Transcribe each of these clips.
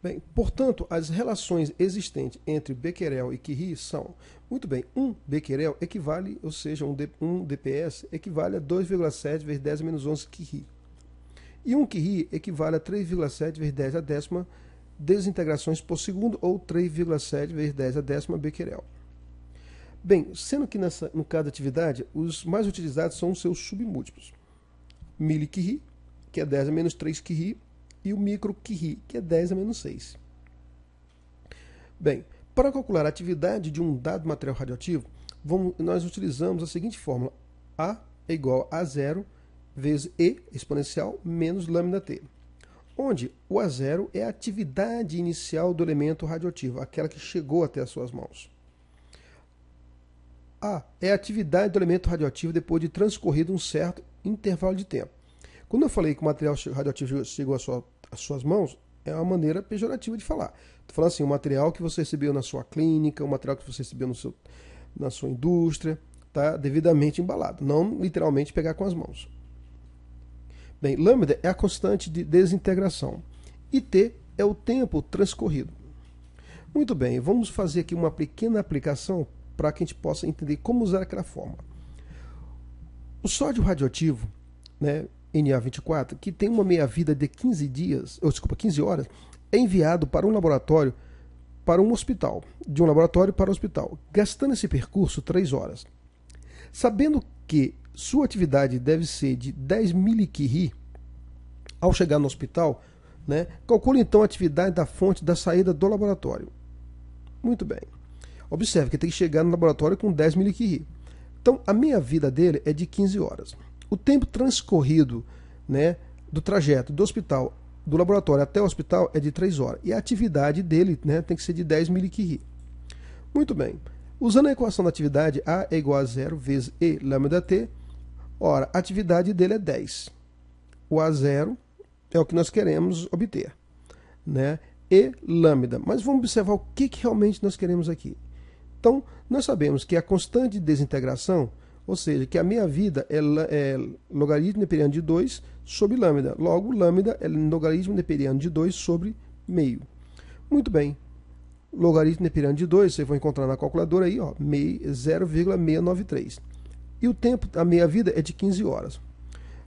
Bem, portanto, as relações existentes entre Becquerel e Curie são, muito bem, 1 Becquerel equivale, ou seja, um DPS equivale a 2,7 vezes 10 a menos 11 Curie. E 1 Curie equivale a 3,7 vezes 10 a décima desintegrações por segundo, ou 3,7 vezes 10 a décima Becquerel. Bem, sendo que no caso da atividade, os mais utilizados são os seus submúltiplos. Milli-Curie, que é 10 a menos 3 Curie, e o micro-Curie, que é 10 a menos 6. Bem, para calcular a atividade de um dado material radioativo, nós utilizamos a seguinte fórmula: A é igual a A0 vezes E exponencial menos lambda T, onde o A0 é a atividade inicial do elemento radioativo, aquela que chegou até as suas mãos. A é a atividade do elemento radioativo depois de transcorrido um certo intervalo de tempo. Quando eu falei que o material radioativo chegou às suas mãos, é uma maneira pejorativa de falar. Estou falando assim, o material que você recebeu na sua clínica, o material que você recebeu na sua indústria, tá devidamente embalado, não literalmente pegar com as mãos. Bem, lambda é a constante de desintegração e T é o tempo transcorrido. Muito bem, vamos fazer aqui uma pequena aplicação para que a gente possa entender como usar aquela fórmula. O sódio radioativo, né, Na24, que tem uma meia-vida de 15 horas, é enviado para um laboratório, para um hospital, de um laboratório para o hospital, gastando esse percurso 3 horas. Sabendo que sua atividade deve ser de 10 milli-Curie, ao chegar no hospital, né, calcule então a atividade da fonte da saída do laboratório. Muito bem. Observe que tem que chegar no laboratório com 10 milli-Curie. Então, a meia-vida dele é de 15 horas. O tempo transcorrido, né, do trajeto do hospital, do laboratório até o hospital é de 3 horas. E a atividade dele, né, tem que ser de 10 milli-Curie. Muito bem. Usando a equação da atividade, A é igual a 0 vezes E lambda T. Ora, a atividade dele é 10. O A0 é o que nós queremos obter, né? E lambda. Mas vamos observar o que realmente nós queremos aqui. Então, nós sabemos que a constante de desintegração, ou seja, que a meia-vida é logaritmo neperiano de 2 sobre lambda. Logo, lambda é logaritmo neperiano de 2 sobre meio. Muito bem. Logaritmo neperiano de 2, você vai encontrar na calculadora aí, ó, 0,693. E o tempo, a meia-vida é de 15 horas.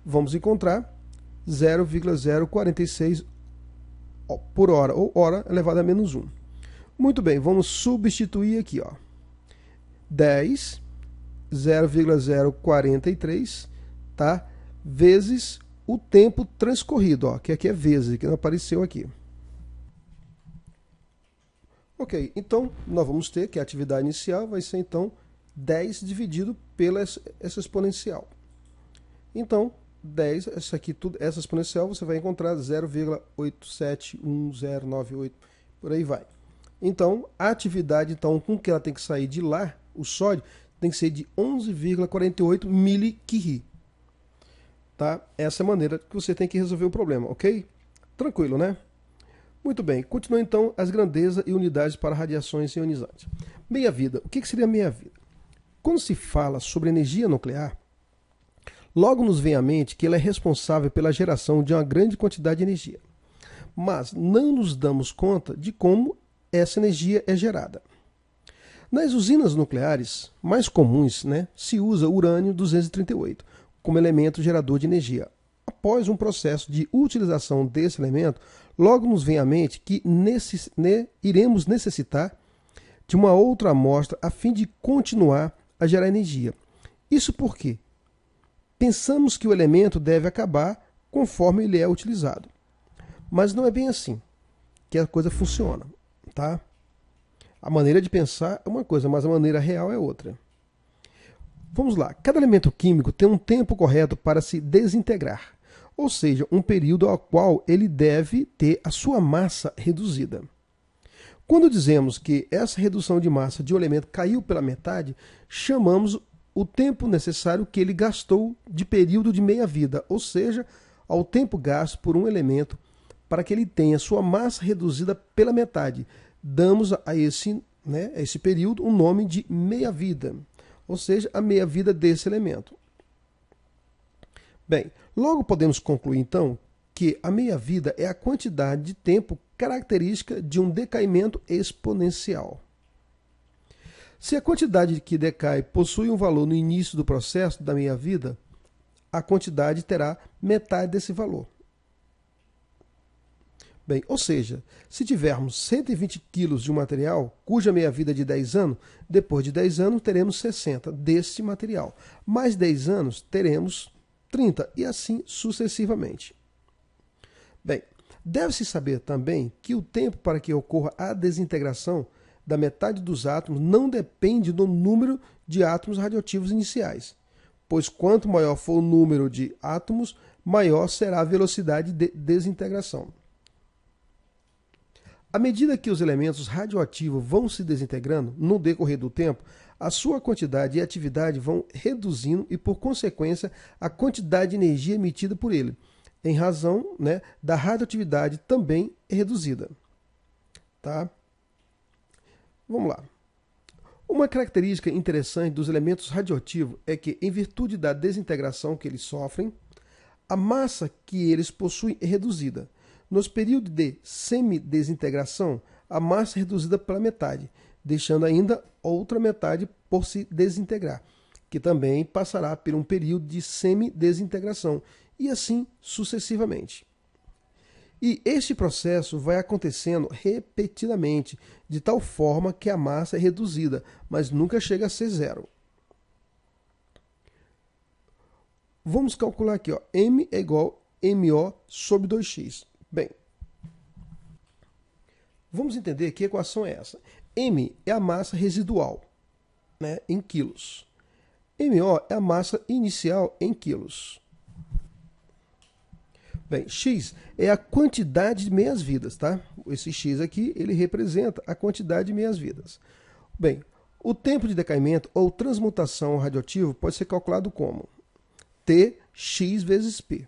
Vamos encontrar 0,046 por hora, ou hora elevado a menos 1. Muito bem, vamos substituir aqui, ó. 10, 0,043, tá? Vezes o tempo transcorrido, ó, que aqui é vezes, que não apareceu aqui. Ok, então nós vamos ter que a atividade inicial vai ser então 10 dividido pela essa exponencial. Então, 10, essa exponencial você vai encontrar 0,871098, por aí vai. Então, a atividade, então, com que ela tem que sair de lá, o sódio, tem que ser de 11,48 milli-Curie. Tá? Essa é a maneira que você tem que resolver o problema, ok? Tranquilo, né? Muito bem, continua então as grandezas e unidades para radiações ionizantes. Meia-vida. O que seria meia-vida? Quando se fala sobre energia nuclear, logo nos vem à mente que ela é responsável pela geração de uma grande quantidade de energia. Mas não nos damos conta de como essa energia é gerada. Nas usinas nucleares mais comuns, né, se usa urânio-238 como elemento gerador de energia. Após um processo de utilização desse elemento, logo nos vem à mente que iremos necessitar de uma outra amostra a fim de continuar a gerar energia. Isso porque pensamos que o elemento deve acabar conforme ele é utilizado. Mas não é bem assim que a coisa funciona, tá? A maneira de pensar é uma coisa, mas a maneira real é outra. Vamos lá. Cada elemento químico tem um tempo correto para se desintegrar, ou seja, um período ao qual ele deve ter a sua massa reduzida. Quando dizemos que essa redução de massa de um elemento caiu pela metade, chamamos o tempo necessário que ele gastou de período de meia-vida, ou seja, ao tempo gasto por um elemento para que ele tenha sua massa reduzida pela metade. Damos a esse período um nome de meia-vida, ou seja, a meia-vida desse elemento. Bem, logo podemos concluir então que a meia-vida é a quantidade de tempo característica de um decaimento exponencial. Se a quantidade que decai possui um valor no início do processo da minha vida, a quantidade terá metade desse valor. Bem, ou seja, se tivermos 120 quilos de um material, cuja meia-vida é de 10 anos, depois de 10 anos teremos 60 deste material. Mais 10 anos teremos 30 e assim sucessivamente. Bem, deve-se saber também que o tempo para que ocorra a desintegração da metade dos átomos não depende do número de átomos radioativos iniciais, pois quanto maior for o número de átomos, maior será a velocidade de desintegração. À medida que os elementos radioativos vão se desintegrando no decorrer do tempo, a sua quantidade e atividade vão reduzindo e, por consequência, a quantidade de energia emitida por ele, em razão, da radioatividade também reduzida. Tá? Vamos lá. Uma característica interessante dos elementos radioativos é que, em virtude da desintegração que eles sofrem, a massa que eles possuem é reduzida. Nos períodos de semidesintegração, a massa é reduzida pela metade, deixando ainda outra metade por se desintegrar, que também passará por um período de semidesintegração, e assim sucessivamente. E este processo vai acontecendo repetidamente, de tal forma que a massa é reduzida, mas nunca chega a ser zero. Vamos calcular aqui, ó, M é igual a MO sobre 2x. Bem, vamos entender que equação é essa. M é a massa residual, em quilos. MO é a massa inicial em quilos. Bem, X é a quantidade de meias-vidas, tá? Esse X aqui, ele representa a quantidade de meias-vidas. Bem, o tempo de decaimento ou transmutação radioativo pode ser calculado como Tx vezes P.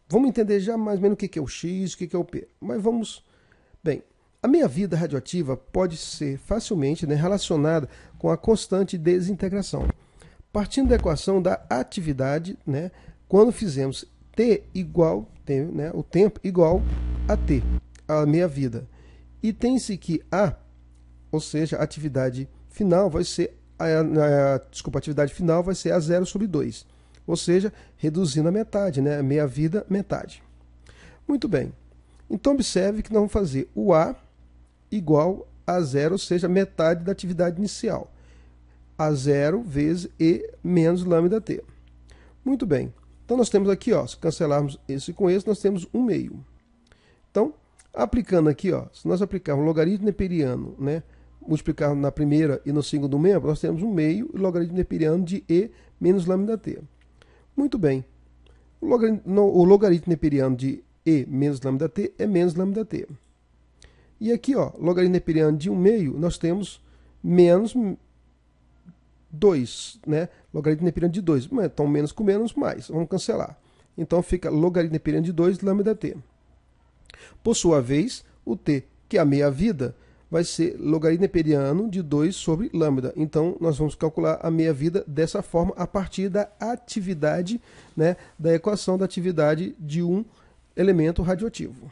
Vamos entender já mais ou menos o que é o X, o que é o P. Mas vamos... Bem, a meia-vida radioativa pode ser facilmente relacionada com a constante desintegração. Partindo da equação da atividade, quando fizemos T igual, o tempo igual a T, a meia-vida. E tem-se que A, ou seja, a atividade final vai ser a atividade final vai ser a 0 sobre 2. Ou seja, reduzindo a metade, meia-vida, metade. Muito bem. Então, observe que nós vamos fazer o A igual a 0, ou seja, metade da atividade inicial. A 0 vezes E menos lambda T. Muito bem. Então, nós temos aqui, ó, se cancelarmos esse com esse, nós temos 1 meio. Então, aplicando aqui, ó, se nós aplicarmos o logaritmo neperiano, multiplicarmos na primeira e no segundo membro, nós temos 1 meio e o logaritmo neperiano de E menos lambda T. Muito bem. O logaritmo neperiano de E menos lambda T é menos lambda T. E aqui, ó, logaritmo neperiano de 1 meio, nós temos menos 2, Logaritmo neperiano de 2. Então, menos com menos, mais. Vamos cancelar. Então, fica logaritmo neperiano de 2, lambda T. Por sua vez, o T, que é a meia-vida, vai ser logaritmo neperiano de 2 sobre lambda. Então, nós vamos calcular a meia-vida dessa forma, a partir da atividade, da equação da atividade de um elemento radioativo.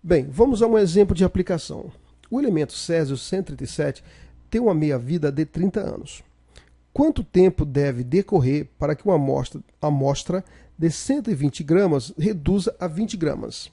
Bem, vamos a um exemplo de aplicação. O elemento césio-137 tem uma meia-vida de 30 anos. Quanto tempo deve decorrer para que uma amostra de 120 gramas reduza a 20 gramas?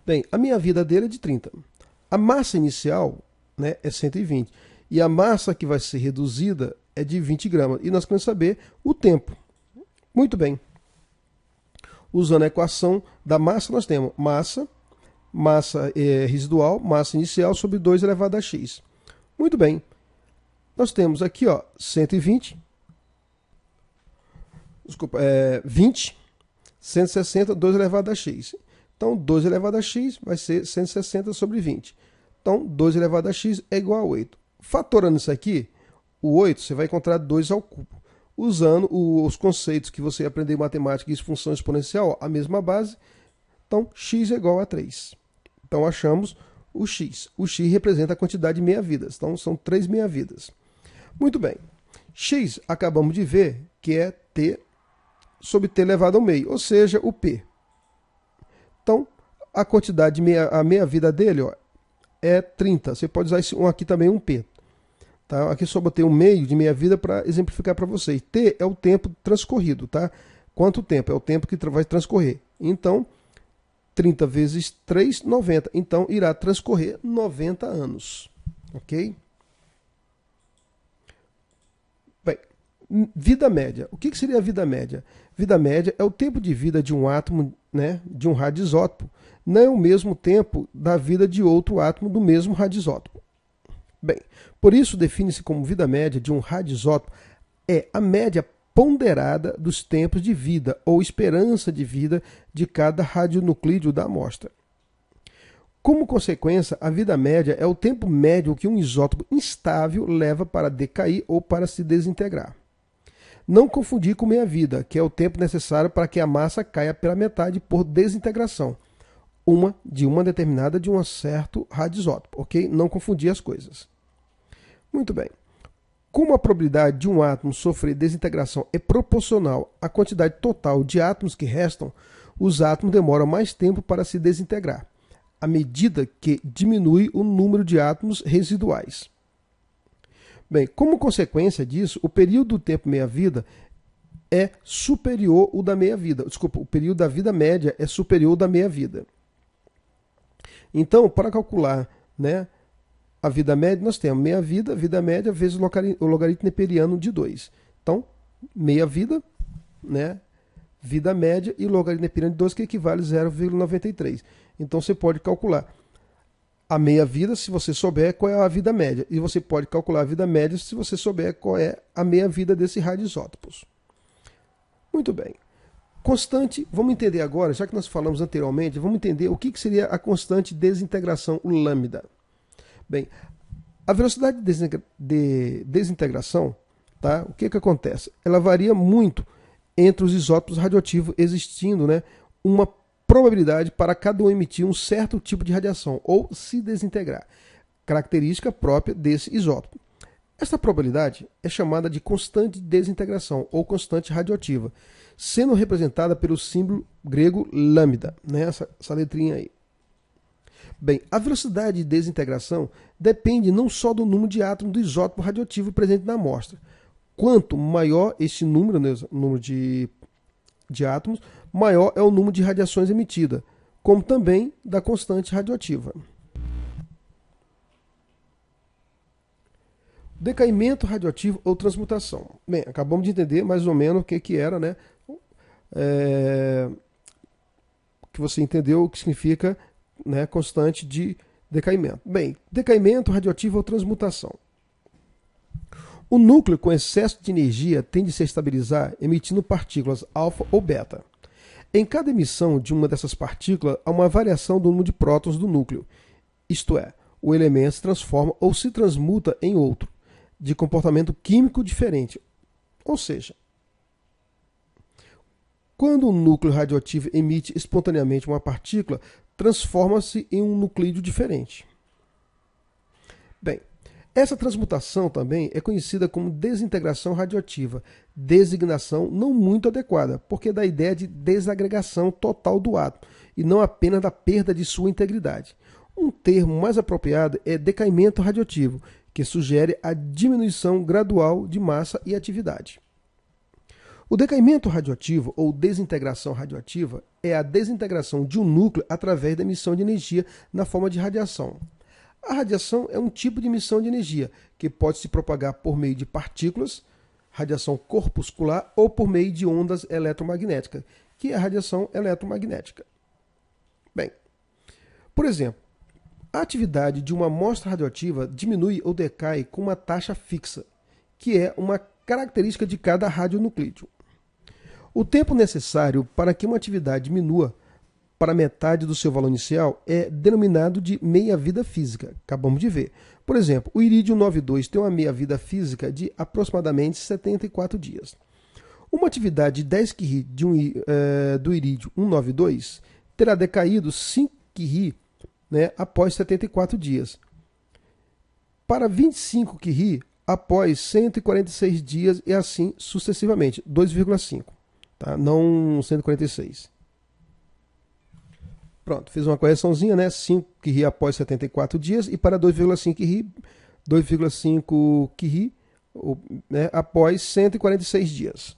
Bem, a meia-vida dele é de 30. A massa inicial, é 120. E a massa que vai ser reduzida é de 20 gramas. E nós queremos saber o tempo. Muito bem. Usando a equação da massa, nós temos massa residual, massa inicial, sobre 2 elevado a x. Muito bem. Nós temos aqui, ó, 120. Desculpa, 20. 160, 2 elevado a x. Então, 2 elevado a x vai ser 160 sobre 20. Então, 2 elevado a x é igual a 8. Fatorando isso aqui, o 8, você vai encontrar 2 ao cubo. Usando os conceitos que você aprendeu em matemática e função exponencial, a mesma base. Então, x é igual a 3. Então, achamos o x. O x representa a quantidade de meia-vidas. Então, são 3 meia-vidas. Muito bem. X, acabamos de ver que é T sobre T elevado ao meio, ou seja, o P. Então, a quantidade de a meia-vida dele, ó, é 30. Você pode usar esse um aqui também, um P. Tá? Aqui só botei um meio de meia-vida para exemplificar para vocês. T é o tempo transcorrido, tá? Quanto tempo? É o tempo que vai transcorrer. Então, 30 vezes 3, 90. Então, irá transcorrer 90 anos. Ok? Bem, vida média. O que seria a vida média? Vida média é o tempo de vida de um átomo, né, de um radioisótopo. Não é o mesmo tempo da vida de outro átomo do mesmo radioisótopo. Bem, por isso define-se como vida média de um radioisótopo é a média ponderada dos tempos de vida ou esperança de vida de cada radionuclídeo da amostra. Como consequência, a vida média é o tempo médio que um isótopo instável leva para decair ou para se desintegrar. Não confundir com meia-vida, que é o tempo necessário para que a massa caia pela metade por desintegração, uma determinada de um certo radioisótopo, ok? Não confundir as coisas. Muito bem. Como a probabilidade de um átomo sofrer desintegração é proporcional à quantidade total de átomos que restam, os átomos demoram mais tempo para se desintegrar, à medida que diminui o número de átomos residuais. Bem, como consequência disso, o período do tempo meia-vida é superior ao da meia-vida. Desculpa, o período da vida média é superior ao da meia-vida. Então, para calcular, né, a vida média, nós temos meia-vida, vida média, vezes o logaritmo neperiano de 2. Então, meia-vida, né, vida média e o logaritmo neperiano de 2, que equivale a 0,93. Então, você pode calcular a meia-vida se você souber qual é a vida média. E você pode calcular a vida média se você souber qual é a meia-vida desses radioisótopos. Muito bem. Constante, vamos entender agora, já que nós falamos anteriormente, vamos entender o que seria a constante desintegração, o lambda. Bem, a velocidade de desintegração, tá? O que acontece? Ela varia muito entre os isótopos radioativos, existindo, né, uma probabilidade para cada um emitir um certo tipo de radiação ou se desintegrar, característica própria desse isótopo. Esta probabilidade é chamada de constante de desintegração ou constante radioativa, sendo representada pelo símbolo grego lambda, né, essa letrinha aí. Bem, a velocidade de desintegração depende não só do número de átomos do isótopo radioativo presente na amostra. Quanto maior esse número, né, número de átomos, maior é o número de radiações emitidas, como também da constante radioativa. Decaimento radioativo ou transmutação. Bem, acabamos de entender mais ou menos o que era, né? Que você entendeu o que significa, né, constante de decaimento. Bem, decaimento radioativo ou transmutação. O núcleo com excesso de energia tende a se estabilizar emitindo partículas alfa ou beta. Em cada emissão de uma dessas partículas, há uma variação do número de prótons do núcleo, isto é, o elemento se transforma ou se transmuta em outro, de comportamento químico diferente. Ou seja, quando um núcleo radioativo emite espontaneamente uma partícula, transforma-se em um nuclídeo diferente. Bem, essa transmutação também é conhecida como desintegração radioativa, designação não muito adequada, porque dá a ideia de desagregação total do átomo, e não apenas da perda de sua integridade. Um termo mais apropriado é decaimento radioativo, que sugere a diminuição gradual de massa e atividade. O decaimento radioativo, ou desintegração radioativa, é a desintegração de um núcleo através da emissão de energia na forma de radiação. A radiação é um tipo de emissão de energia que pode se propagar por meio de partículas, radiação corpuscular, ou por meio de ondas eletromagnéticas, que é a radiação eletromagnética. Bem, por exemplo, a atividade de uma amostra radioativa diminui ou decai com uma taxa fixa, que é uma característica de cada radionuclídeo. O tempo necessário para que uma atividade diminua para metade do seu valor inicial é denominado de meia-vida física. Acabamos de ver. Por exemplo, o irídio 92 tem uma meia-vida física de aproximadamente 74 dias. Uma atividade de 10 curie do irídio 192 terá decaído 5 curie, né, após 74 dias. Para 25 curie, após 146 dias e assim sucessivamente, 2,5, tá? Não 146. Pronto, fiz uma correçãozinha, né? 5 QRI após 74 dias e para 2,5 QRI, né, após 146 dias.